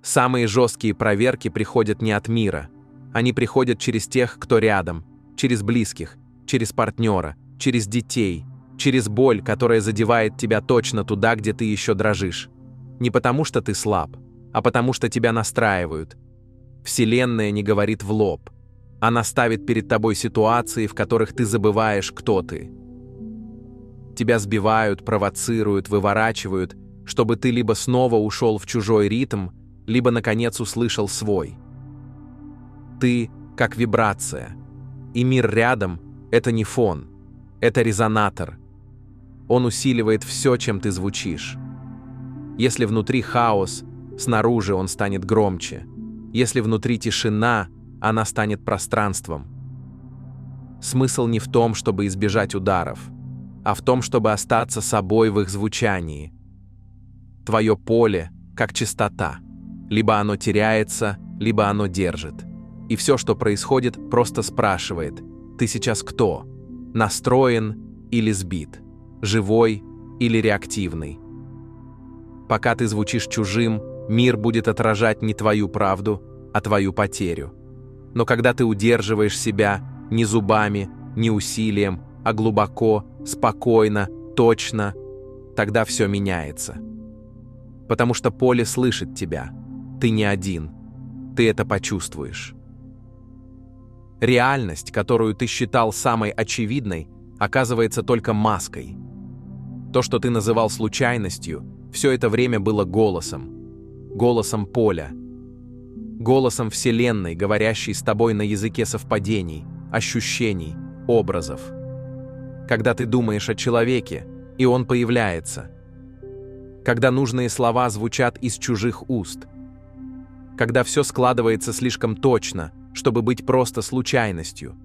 Самые жесткие проверки приходят не от мира. Они приходят через тех, кто рядом, через близких, через партнера, через детей, через боль, которая задевает тебя точно туда, где ты еще дрожишь. Не потому, что ты слаб, а потому, что тебя настраивают. Вселенная не говорит в лоб. Она ставит перед тобой ситуации, в которых ты забываешь, кто ты. Тебя сбивают, провоцируют, выворачивают, чтобы ты либо снова ушел в чужой ритм, либо, наконец, услышал свой. Ты как вибрация. И мир рядом — это не фон, это резонатор. Он усиливает все, чем ты звучишь. Если внутри хаос, снаружи он станет громче. Если внутри тишина, она станет пространством. Смысл не в том, чтобы избежать ударов, а в том, чтобы остаться собой в их звучании. Твое поле как частота. Либо оно теряется, либо оно держит. И все, что происходит, просто спрашивает: ты сейчас кто? Настроен или сбит? Живой или реактивный? Пока ты звучишь чужим, мир будет отражать не твою правду, а твою потерю. Но когда ты удерживаешь себя не зубами, не усилием, а глубоко, спокойно, точно, тогда все меняется. Потому что поле слышит тебя. Ты не один. Ты это почувствуешь. Реальность, которую ты считал самой очевидной, оказывается только маской. То, что ты называл случайностью, все это время было голосом. Голосом поля. Голосом Вселенной, говорящей с тобой на языке совпадений, ощущений, образов. Когда ты думаешь о человеке, и он появляется. Когда нужные слова звучат из чужих уст. Когда все складывается слишком точно, чтобы быть просто случайностью.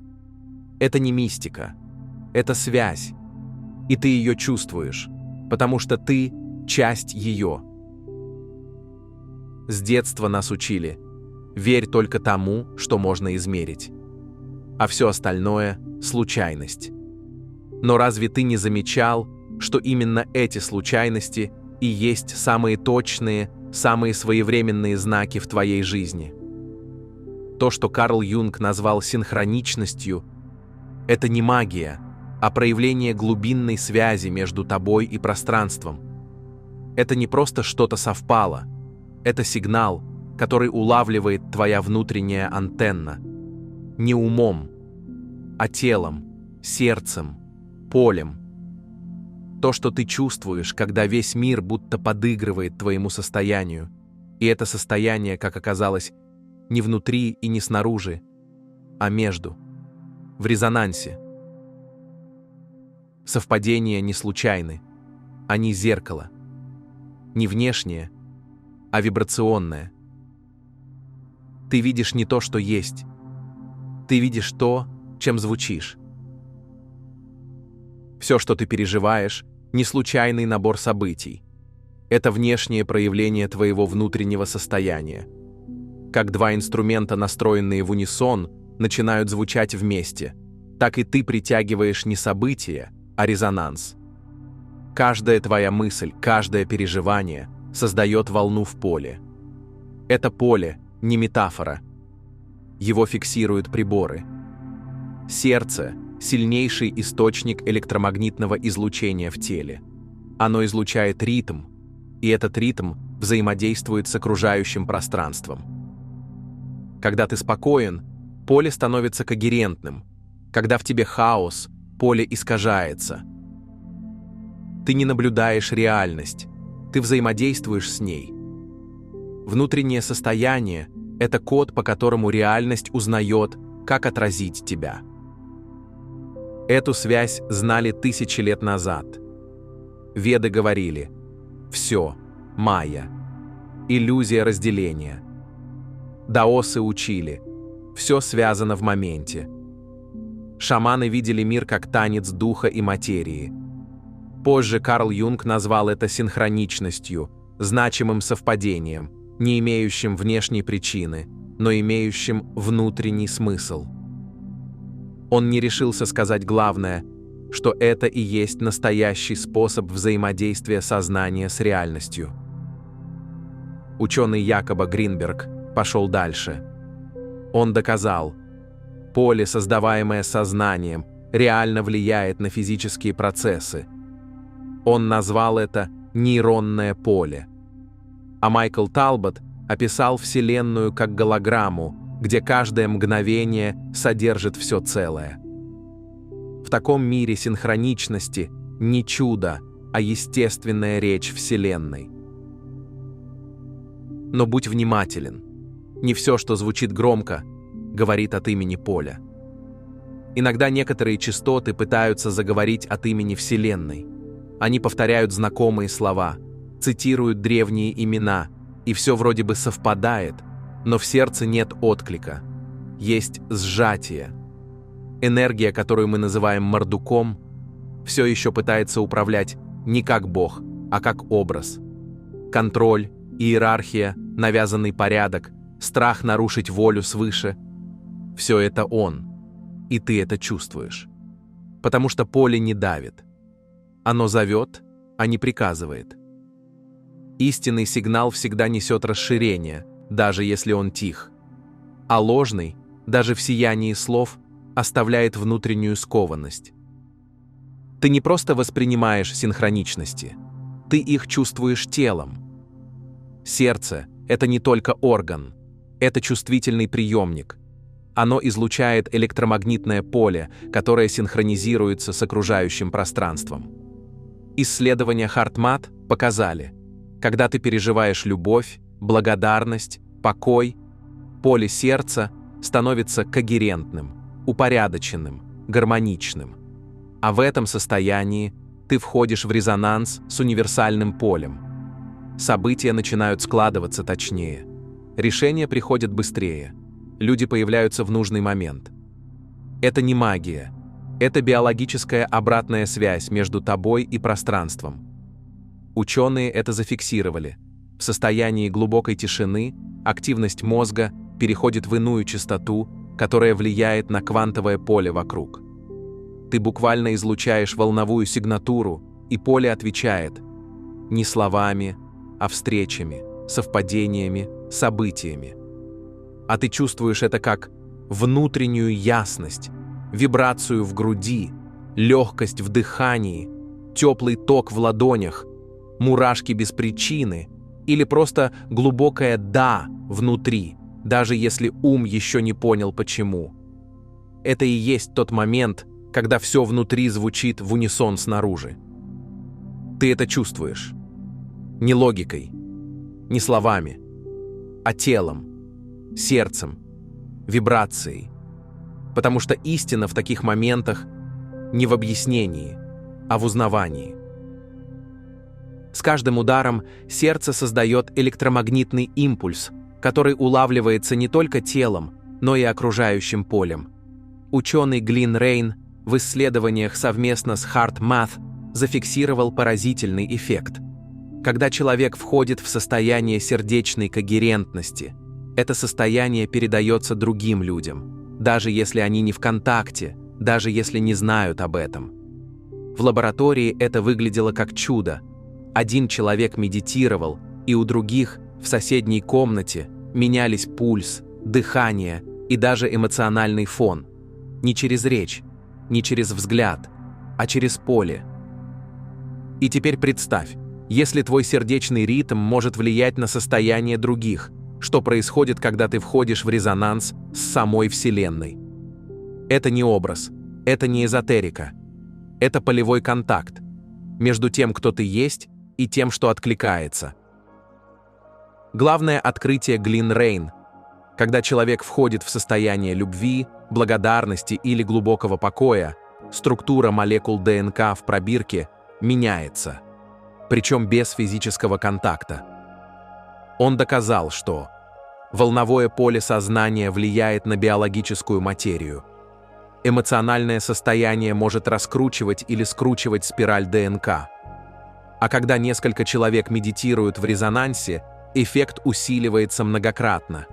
Это не мистика. Это связь. И ты ее чувствуешь, потому что ты – часть ее. С детства нас учили: верь только тому, что можно измерить. А все остальное – случайность. Но разве ты не замечал, что именно эти случайности и есть самые точные, самые своевременные знаки в твоей жизни? То, что Карл Юнг назвал синхроничностью, это не магия, а проявление глубинной связи между тобой и пространством. Это не просто что-то совпало, это сигнал, который улавливает твоя внутренняя антенна. Не умом, а телом, сердцем, полем. То, что ты чувствуешь, когда весь мир будто подыгрывает твоему состоянию, и это состояние, как оказалось, не внутри и не снаружи, а между, в резонансе. Совпадения не случайны, они зеркало. Не внешнее, а вибрационное. Ты видишь не то, что есть. Ты видишь то, чем звучишь. Все, что ты переживаешь, не случайный набор событий. Это внешнее проявление твоего внутреннего состояния. Как два инструмента, настроенные в унисон, начинают звучать вместе, так и ты притягиваешь не события, а резонанс. Каждая твоя мысль, каждое переживание создает волну в поле. Это поле не метафора. Его фиксируют приборы. Сердце – сильнейший источник электромагнитного излучения в теле. Оно излучает ритм, и этот ритм взаимодействует с окружающим пространством. Когда ты спокоен, поле становится когерентным. Когда в тебе хаос, поле искажается. Ты не наблюдаешь реальность, ты взаимодействуешь с ней. Внутреннее состояние – это код, по которому реальность узнает, как отразить тебя. Эту связь знали тысячи лет назад. Веды говорили: все, майя, иллюзия разделения. Даосы учили: все связано в моменте. Шаманы видели мир как танец духа и материи. Позже Карл Юнг назвал это синхроничностью, значимым совпадением, не имеющим внешней причины, но имеющим внутренний смысл. Он не решился сказать главное, что это и есть настоящий способ взаимодействия сознания с реальностью. Ученый Якоба Гринберг пошел дальше. Он доказал, поле, создаваемое сознанием, реально влияет на физические процессы. Он назвал это нейронное поле. А Майкл Талбот описал Вселенную как голограмму, где каждое мгновение содержит все целое. В таком мире синхроничности не чудо, а естественная речь Вселенной. Но будь внимателен. Не все, что звучит громко, говорит от имени поля. Иногда некоторые частоты пытаются заговорить от имени Вселенной. Они повторяют знакомые слова, цитируют древние имена, и все вроде бы совпадает, но в сердце нет отклика. Есть сжатие. Энергия, которую мы называем Мардуком, все еще пытается управлять не как Бог, а как образ. Контроль, иерархия, навязанный порядок, страх нарушить волю свыше – все это он, и ты это чувствуешь. Потому что поле не давит. Оно зовет, а не приказывает. Истинный сигнал всегда несет расширение, даже если он тих. А ложный, даже в сиянии слов, оставляет внутреннюю скованность. Ты не просто воспринимаешь синхроничности, ты их чувствуешь телом. Сердце – это не только орган, это чувствительный приемник. Оно излучает электромагнитное поле, которое синхронизируется с окружающим пространством. Исследования HeartMath показали, когда ты переживаешь любовь, благодарность, покой, поле сердца становится когерентным, упорядоченным, гармоничным. А в этом состоянии ты входишь в резонанс с универсальным полем. События начинают складываться точнее. Решения приходят быстрее. Люди появляются в нужный момент. Это не магия. Это биологическая обратная связь между тобой и пространством. Ученые это зафиксировали. В состоянии глубокой тишины активность мозга переходит в иную частоту, которая влияет на квантовое поле вокруг. Ты буквально излучаешь волновую сигнатуру, и поле отвечает не словами, а встречами, совпадениями, событиями. А ты чувствуешь это как внутреннюю ясность, вибрацию в груди, легкость в дыхании, теплый ток в ладонях, мурашки без причины или просто глубокое «да» внутри, даже если ум еще не понял почему. Это и есть тот момент, когда все внутри звучит в унисон снаружи. Ты это чувствуешь. Не логикой, не словами, а телом, сердцем, вибрацией. Потому что истина в таких моментах не в объяснении, а в узнавании. С каждым ударом сердце создает электромагнитный импульс, который улавливается не только телом, но и окружающим полем. Ученый Глин Рейн в исследованиях совместно с HeartMath зафиксировал поразительный эффект. Когда человек входит в состояние сердечной когерентности, это состояние передается другим людям, даже если они не в контакте, даже если не знают об этом. В лаборатории это выглядело как чудо. Один человек медитировал, и у других в соседней комнате менялись пульс, дыхание и даже эмоциональный фон. Не через речь, не через взгляд, а через поле. И теперь представь, если твой сердечный ритм может влиять на состояние других, что происходит, когда ты входишь в резонанс с самой Вселенной. Это не образ, это не эзотерика. Это полевой контакт между тем, кто ты есть, и тем, что откликается. Главное открытие Глин Рейн, когда человек входит в состояние любви, благодарности или глубокого покоя, структура молекул ДНК в пробирке меняется, причем без физического контакта. Он доказал, что волновое поле сознания влияет на биологическую материю. Эмоциональное состояние может раскручивать или скручивать спираль ДНК. А когда несколько человек медитируют в резонансе, эффект усиливается многократно.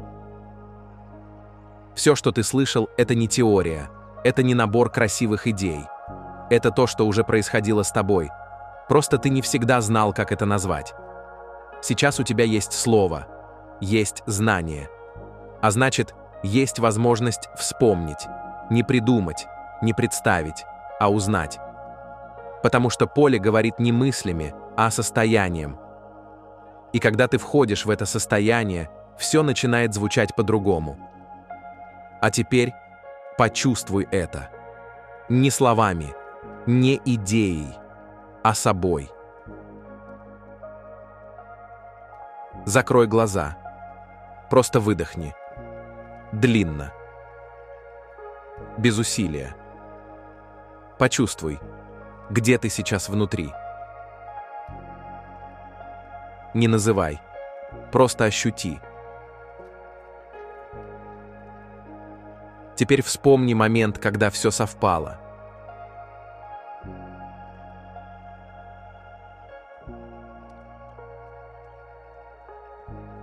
Все, что ты слышал, это не теория, это не набор красивых идей. Это то, что уже происходило с тобой. Просто ты не всегда знал, как это назвать. Сейчас у тебя есть слово, есть знание. А значит, есть возможность вспомнить, не придумать, не представить, а узнать. Потому что поле говорит не мыслями, а состоянием. И когда ты входишь в это состояние, все начинает звучать по-другому. А теперь почувствуй это. Не словами, не идеей, а собой. Закрой глаза. Просто выдохни. Длинно. Без усилия. Почувствуй, где ты сейчас внутри. Не называй. Просто ощути. Теперь вспомни момент, когда все совпало.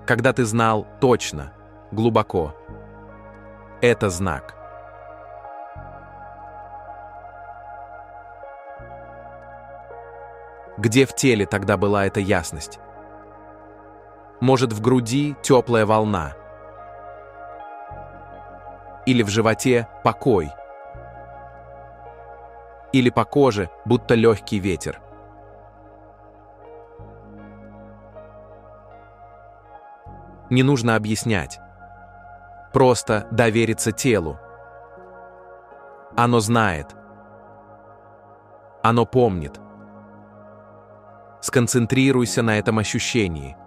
Когда ты знал точно, глубоко. Это знак. Где в теле тогда была эта ясность? Может, в груди теплая волна? Или в животе покой? Или по коже, будто легкий ветер? Не нужно объяснять. Просто довериться телу. Оно знает. Оно помнит. Сконцентрируйся на этом ощущении.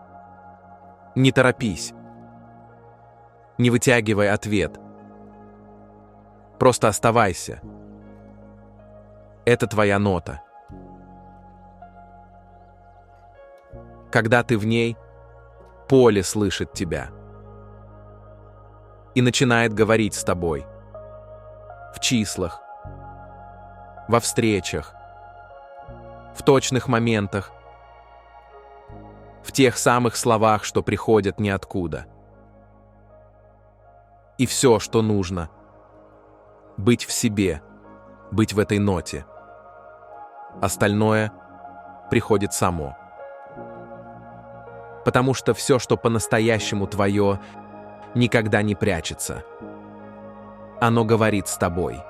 Не торопись. Не вытягивай ответ. Просто оставайся. Это твоя нота. Когда ты в ней, поле слышит тебя и начинает говорить с тобой. В числах, во встречах, в точных моментах, в тех самых словах, что приходят ниоткуда. И все, что нужно — быть в себе, быть в этой ноте. Остальное приходит само. Потому что все, что по-настоящему твое, никогда не прячется. Оно говорит с тобой.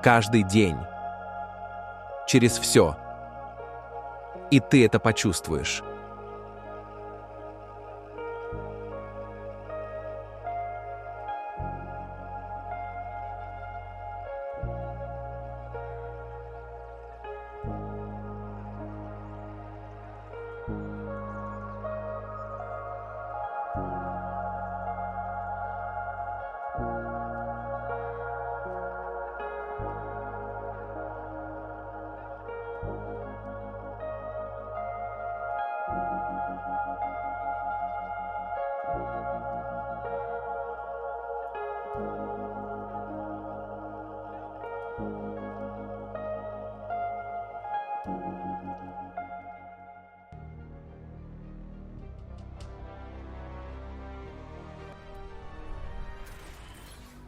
Каждый день. Через все. И ты это почувствуешь.